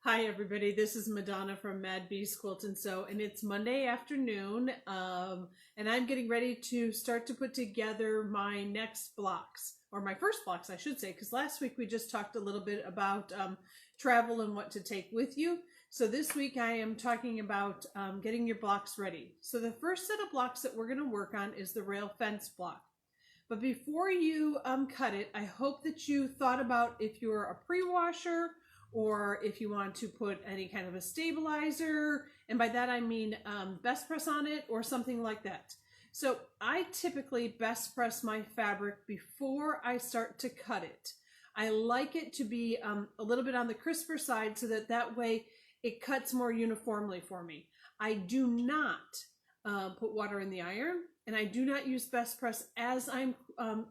Hi everybody, this is MaDonna from Mad Bees Quilt and Sew, and it's Monday afternoon, and I'm getting ready to start to put together my next blocks, or my first blocks I should say, because last week we just talked a little bit about travel and what to take with you. So this week I am talking about getting your blocks ready. So the first set of blocks that we're going to work on is the rail fence block. But before you cut it, I hope that you thought about if you're a pre-washer, or if you want to put any kind of a stabilizer, and by that I mean best press on it or something like that. So I typically best press my fabric before I start to cut it. I like it to be a little bit on the crisper side so that way it cuts more uniformly for me. I do not put water in the iron, and I do not use best press as I'm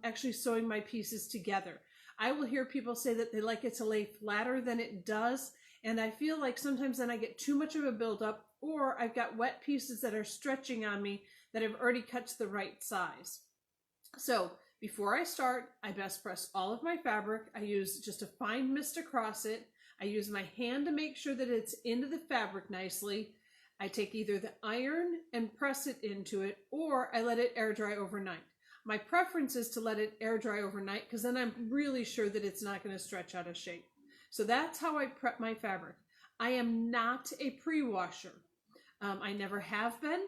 actually sewing my pieces together. I will hear people say that they like it to lay flatter than it does, and I feel like sometimes then I get too much of a buildup, or I've got wet pieces that are stretching on me that I've already cut to the right size. So before I start, I best press all of my fabric. I use just a fine mist across it. I use my hand to make sure that it's into the fabric nicely. I take either the iron and press it into it, or I let it air dry overnight. My preference is to let it air dry overnight because then I'm really sure that it's not going to stretch out of shape. So that's how I prep my fabric. I am not a pre-washer. I never have been.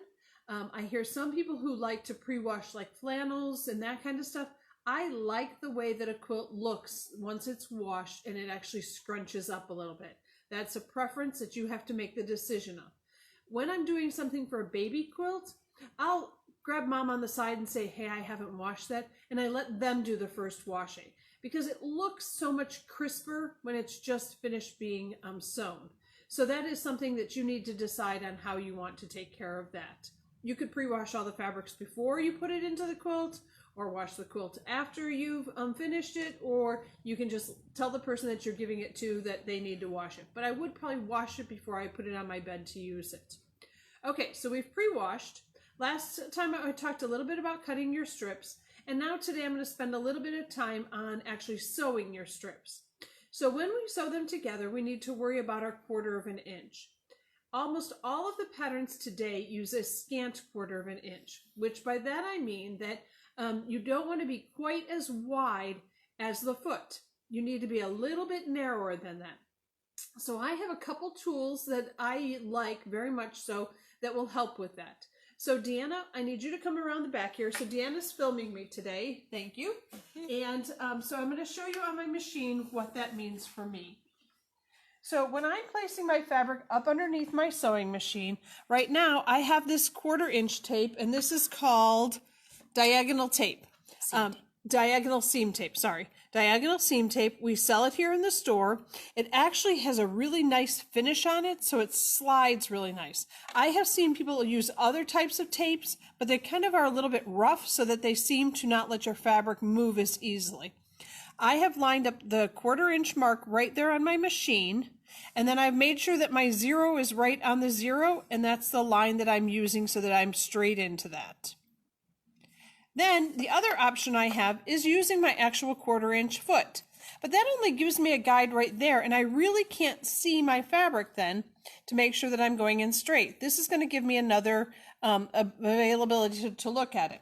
I hear some people who like to pre-wash like flannels and that kind of stuff. I like the way that a quilt looks once it's washed and it actually scrunches up a little bit. That's a preference that you have to make the decision of. When I'm doing something for a baby quilt, I'll grab mom on the side and say, hey, I haven't washed that, and I let them do the first washing because it looks so much crisper when it's just finished being sewn. So that is something that you need to decide on how you want to take care of that. You could pre-wash all the fabrics before you put it into the quilt, or wash the quilt after you've finished it, or you can just tell the person that you're giving it to that they need to wash it. But I would probably wash it before I put it on my bed to use it. Okay, so we've pre-washed. Last time I talked a little bit about cutting your strips, and now today I'm going to spend a little bit of time on actually sewing your strips. So when we sew them together, we need to worry about our 1/4 of an inch. Almost all of the patterns today use a scant 1/4 of an inch, which by that I mean that you don't want to be quite as wide as the foot. You need to be a little bit narrower than that. So I have a couple tools that I like very much so that will help with that. So Deanna, I need you to come around the back here. So Deanna's filming me today. Thank you. And so I'm going to show you on my machine what that means for me. So when I'm placing my fabric up underneath my sewing machine, right now I have this 1/4 inch tape, and this is called diagonal tape. Diagonal seam tape, sorry. Diagonal seam tape. We sell it here in the store. It actually has a really nice finish on it, so it slides really nice. I have seen people use other types of tapes, but they kind of are a little bit rough so that they seem to not let your fabric move as easily. I have lined up the 1/4 inch mark right there on my machine, and then I've made sure that my 0 is right on the 0, and that's the line that I'm using so that I'm straight into that. Then the other option I have is using my actual 1/4 inch foot. But that only gives me a guide right there, and I really can't see my fabric then to make sure that I'm going in straight. This is going to give me another availability to look at it.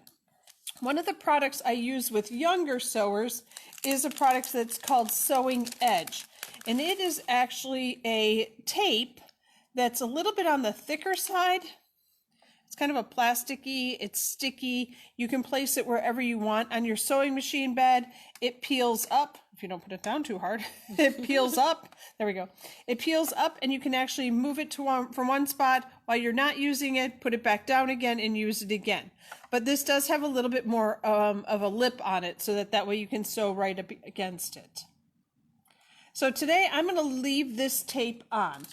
One of the products I use with younger sewers is a product that's called Sewing Edge. And it is actually a tape that's a little bit on the thicker side. It's kind of a plasticky, it's sticky. You can place it wherever you want on your sewing machine bed. It peels up. If you don't put it down too hard, it peels up. There we go. It peels up, and you can actually move it to from one spot while you're not using it, put it back down again, and use it again. But this does have a little bit more of a lip on it so that way you can sew right up against it. So today I'm going to leave this tape on.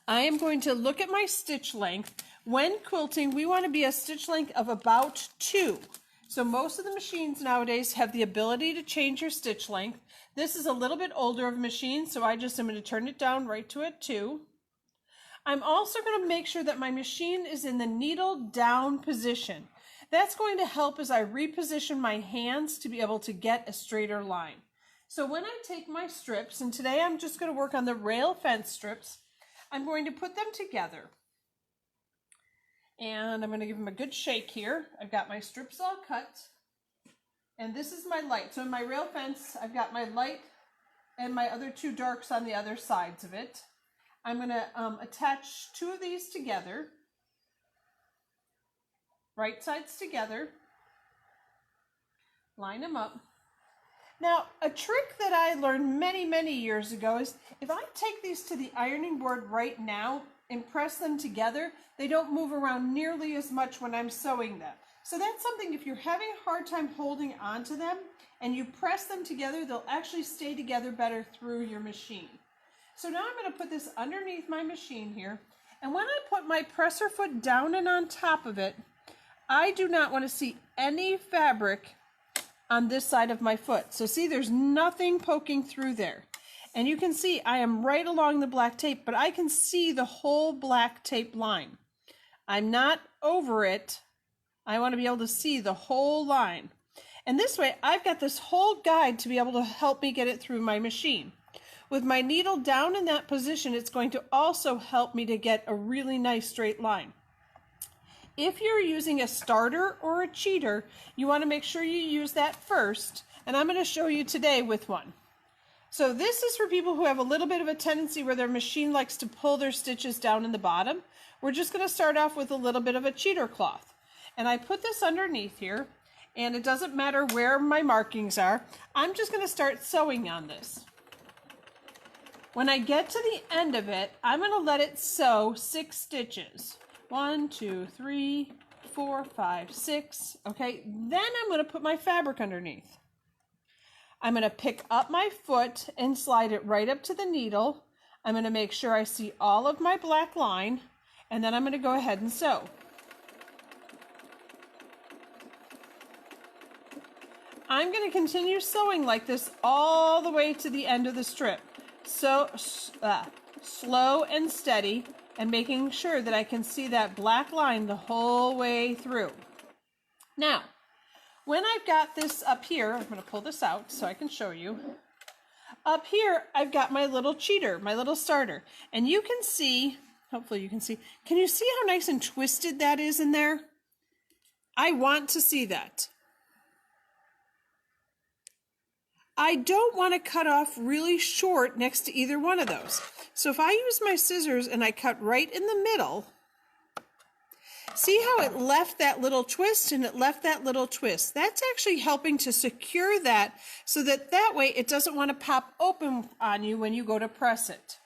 I am going to look at my stitch length. When quilting, we want to be a stitch length of about 2. So most of the machines nowadays have the ability to change your stitch length. This is a little bit older of a machine, so I just am going to turn it down right to a 2. I'm also going to make sure that my machine is in the needle down position. That's going to help as I reposition my hands to be able to get a straighter line. So when I take my strips, and today I'm just going to work on the rail fence strips, I'm going to put them together. And I'm going to give them a good shake here. I've got my strips all cut. And this is my light. So in my rail fence, I've got my light and my other two darks on the other sides of it. I'm going to attach two of these together. Right sides together. Line them up. Now, a trick that I learned many years ago is if I take these to the ironing board right now and press them together, they don't move around nearly as much when I'm sewing them. So that's something, if you're having a hard time holding onto them and you press them together, they'll actually stay together better through your machine. So now I'm going to put this underneath my machine here. And when I put my presser foot down and on top of it, I do not want to see any fabric on this side of my foot. So see, there's nothing poking through there. And you can see I am right along the black tape, but I can see the whole black tape line. I'm not over it. I want to be able to see the whole line. And this way, I've got this whole guide to be able to help me get it through my machine. With my needle down in that position, it's going to also help me to get a really nice straight line. If you're using a starter or a cheater, you want to make sure you use that first, and I'm going to show you today with one. So this is for people who have a little bit of a tendency where their machine likes to pull their stitches down in the bottom. We're just going to start off with a little bit of a cheater cloth. And I put this underneath here, and it doesn't matter where my markings are. I'm just going to start sewing on this. When I get to the end of it, I'm going to let it sew 6 stitches. 1, 2, 3, 4, 5, 6. Okay, then I'm going to put my fabric underneath. I'm going to pick up my foot and slide it right up to the needle. I'm going to make sure I see all of my black line, and then I'm going to go ahead and sew. I'm going to continue sewing like this all the way to the end of the strip. So slow and steady, and making sure that I can see that black line the whole way through. Now, when I've got this up here, I'm going to pull this out so I can show you. Up here, I've got my little cheater, my little starter. And you can see, hopefully you can see, can you see how nice and twisted that is in there? I want to see that. I don't want to cut off really short next to either one of those. So if I use my scissors and I cut right in the middle, see how it left that little twist and it left that little twist? That's actually helping to secure that so that way it doesn't want to pop open on you when you go to press it.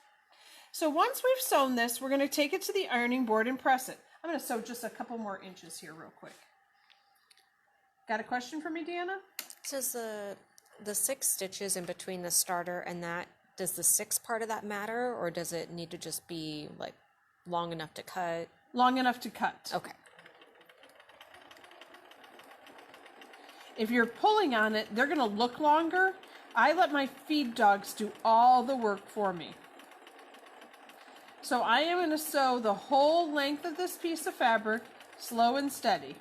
So once we've sewn this, we're going to take it to the ironing board and press it. I'm going to sew just a couple more inches here real quick. Got a question for me, Deanna? Says the 6 stitches in between the starter and that, does the 6 part of that matter, or does it need to just be like long enough to cut? Long enough to cut. Okay. If you're pulling on it, they're going to look longer. I let my feed dogs do all the work for me. So I am going to sew the whole length of this piece of fabric, slow and steady.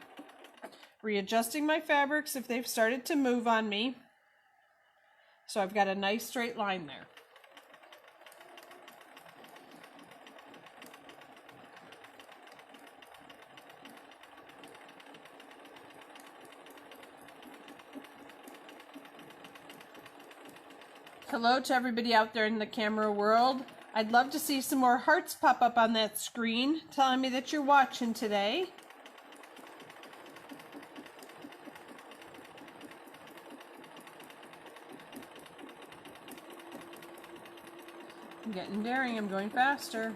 Readjusting my fabrics if they've started to move on me. So I've got a nice straight line there. Hello to everybody out there in the camera world. I'd love to see some more hearts pop up on that screen telling me that you're watching today. I'm getting daring, I'm going faster.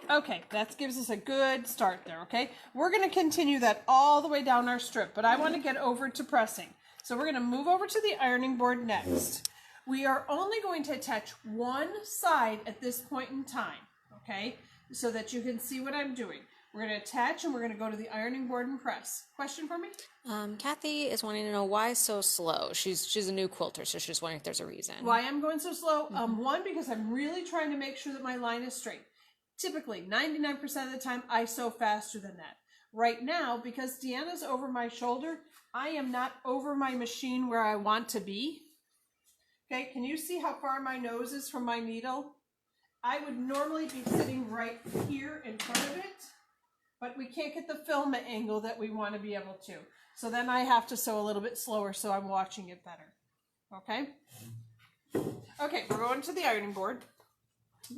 Okay, that gives us a good start there, okay? We're going to continue that all the way down our strip, but I want to get over to pressing. So we're going to move over to the ironing board next. We are only going to attach one side at this point in time, okay? So that you can see what I'm doing. We're going to attach and we're going to go to the ironing board and press. Question for me? Kathy is wanting to know why so slow. She's a new quilter, so she's just wondering if there's a reason. Why I'm going so slow? One, because I'm really trying to make sure that my line is straight. Typically, 99% of the time, I sew faster than that. Right now, because Deanna's over my shoulder, I am not over my machine where I want to be. Okay, can you see how far my nose is from my needle? I would normally be sitting right here in front of it, but we can't get the filament angle that we want to be able to. So then I have to sew a little bit slower so I'm watching it better. Okay? Okay, we're going to the ironing board.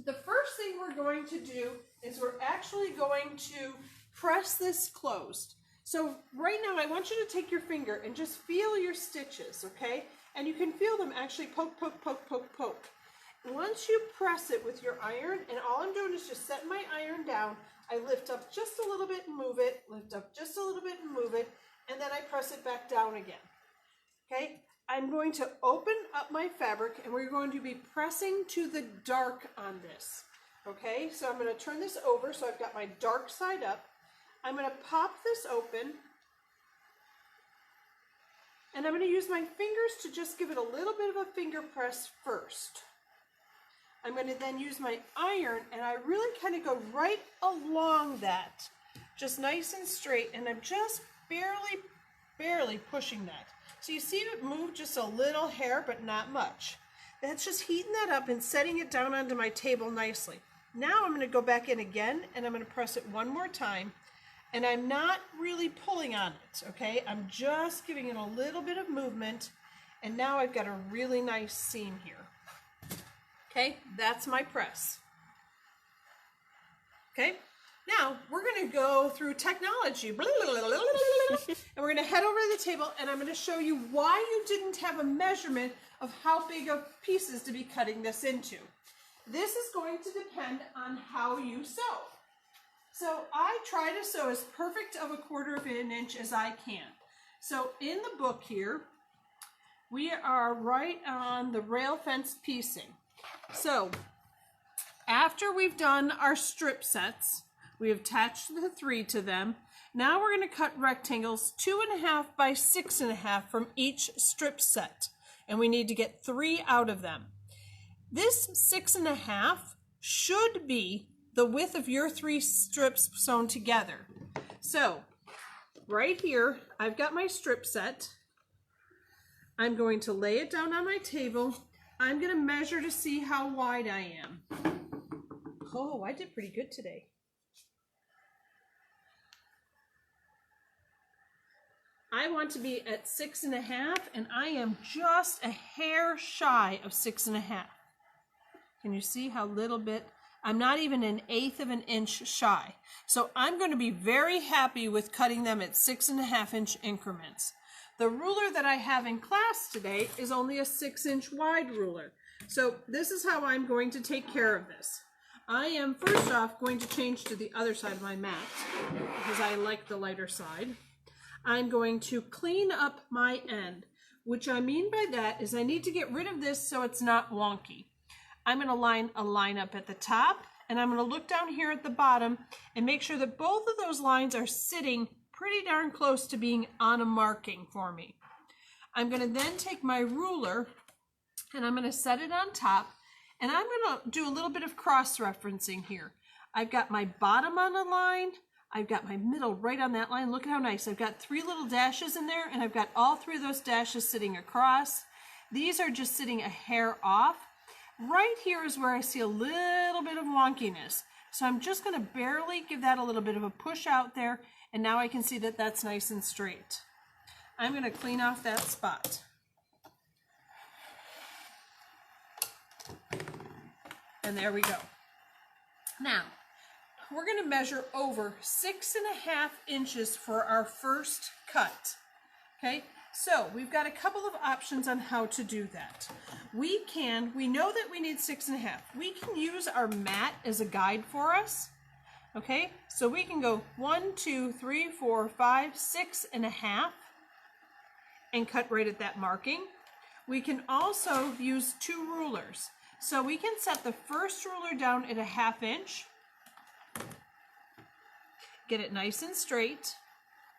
The first thing we're going to do is we're actually going to press this closed. So right now I want you to take your finger and just feel your stitches, okay? And you can feel them actually poke, poke, poke, poke, poke. Once you press it with your iron, and all I'm doing is just setting my iron down, I lift up just a little bit and move it, lift up just a little bit and move it, and then I press it back down again. Okay, I'm going to open up my fabric and we're going to be pressing to the dark on this. Okay, so I'm going to turn this over so I've got my dark side up. I'm going to pop this open and I'm going to use my fingers to just give it a little bit of a finger press first. I'm going to then use my iron and I really kind of go right along that, just nice and straight, and I'm just barely pushing that. So you see it move just a little hair, but not much. That's just heating that up and setting it down onto my table nicely. Now I'm going to go back in again and I'm going to press it one more time, and I'm not really pulling on it, okay? I'm just giving it a little bit of movement, and now I've got a really nice seam here. Okay, that's my press. Okay, now we're going to go through technology. And we're going to head over to the table and I'm going to show you why you didn't have a measurement of how big of pieces to be cutting this into. This is going to depend on how you sew. So I try to sew as perfect of a 1/4 of an inch as I can. So in the book here, we are right on the rail fence piecing. So after we've done our strip sets, we have attached the 3 to them. Now we're going to cut rectangles 2.5 by 6.5 from each strip set, and we need to get 3 out of them. This 6.5 should be the width of your 3 strips sewn together. So right here, I've got my strip set. I'm going to lay it down on my table. I'm going to measure to see how wide I am. Oh, I did pretty good today. I want to be at 6.5, and I am just a hair shy of 6.5. Can you see how little bit? I'm not even 1/8 of an inch shy. So I'm going to be very happy with cutting them at 6.5 inch increments. The ruler that I have in class today is only a 6-inch wide ruler. So this is how I'm going to take care of this. I am first off going to change to the other side of my mat because I like the lighter side. I'm going to clean up my end. Which I mean by that is I need to get rid of this so it's not wonky. I'm going to line a line up at the top, and I'm going to look down here at the bottom and make sure that both of those lines are sitting pretty darn close to being on a marking for me. I'm going to then take my ruler and I'm going to set it on top, and I'm going to do a little bit of cross-referencing here. I've got my bottom on a line, I've got my middle right on that line. Look at how nice. I've got 3 little dashes in there, and I've got all 3 of those dashes sitting across. These are just sitting a hair off. Right here is where I see a little bit of wonkiness. So I'm just going to barely give that a little bit of a push out there, and now I can see that that's nice and straight. I'm going to clean off that spot. And there we go. Now, we're going to measure over 6.5 inches for our first cut. Okay, so we've got a couple of options on how to do that. We know that we need 6.5. We can use our mat as a guide for us. Okay, so we can go 1, 2, 3, 4, 5, 6.5 and cut right at that marking. We can also use 2 rulers. So we can set the first ruler down at 1/2 inch. Get it nice and straight.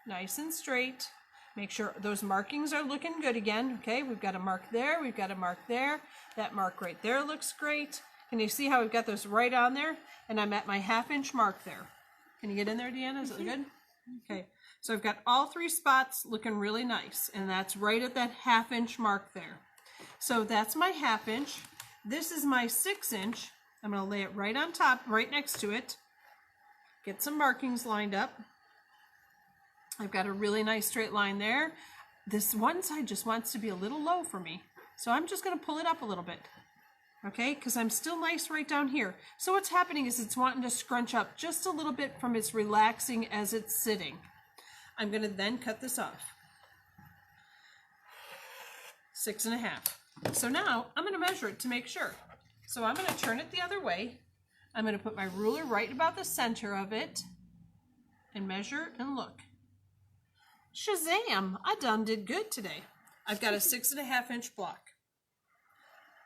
Nice and straight. Make sure those markings are looking good again. Okay, we've got a mark there. We've got a mark there. That mark right there looks great. Can you see how we've got those right on there? And I'm at my 1/2 inch mark there. Can you get in there, Deanna? Is it good? Okay, so I've got all 3 spots looking really nice, and that's right at that 1/2 inch mark there. So that's my 1/2 inch. This is my 6 inch. I'm going to lay it right on top, right next to it. Get some markings lined up. I've got a really nice straight line there. This one side just wants to be a little low for me. So I'm just going to pull it up a little bit. Okay, because I'm still nice right down here. So what's happening is it's wanting to scrunch up just a little bit from its relaxing as it's sitting. I'm going to then cut this off. 6 1/2. So now I'm going to measure it to make sure. So I'm going to turn it the other way. I'm going to put my ruler right about the center of it and measure and look. Shazam! I done did good today. I've got a 6 1/2 inch block.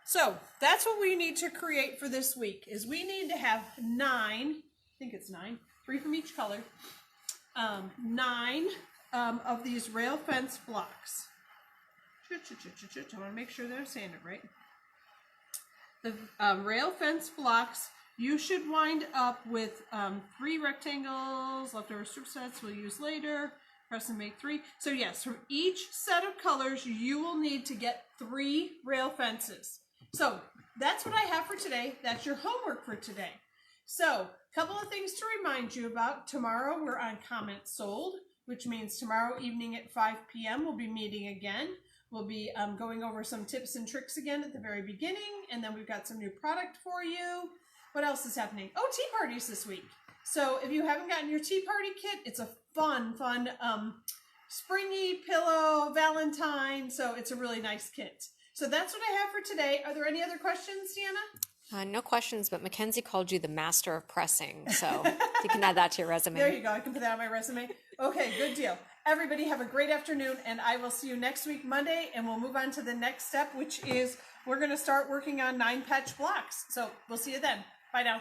So that's what we need to create for this week. Is we need to have 9. I think it's 9. 3 from each color. 9 of these rail fence blocks. I want to make sure they're saying it right. The rail fence blocks. You should wind up with 3 rectangles. Leftover strip sets we'll use later. Press and make 3. So yes, from each set of colors, you will need to get 3 rail fences. So that's what I have for today. That's your homework for today. So a couple of things to remind you about. Tomorrow we're on Comment Sold, which means tomorrow evening at 5 p.m. we'll be meeting again. We'll be going over some tips and tricks again at the very beginning, and then we've got some new product for you. What else is happening? Oh, tea parties this week. So if you haven't gotten your tea party kit, it's a fun springy pillow Valentine. So it's a really nice kit. So that's what I have for today. Are there any other questions, Deanna? No questions, but Mackenzie called you the master of pressing, so you can add that to your resume. There you go. I can put that on my resume. Okay, good deal. Everybody have a great afternoon, and I will see you next week, Monday, and we'll move on to the next step, which is we're going to start working on 9 patch blocks. So we'll see you then. Bye now.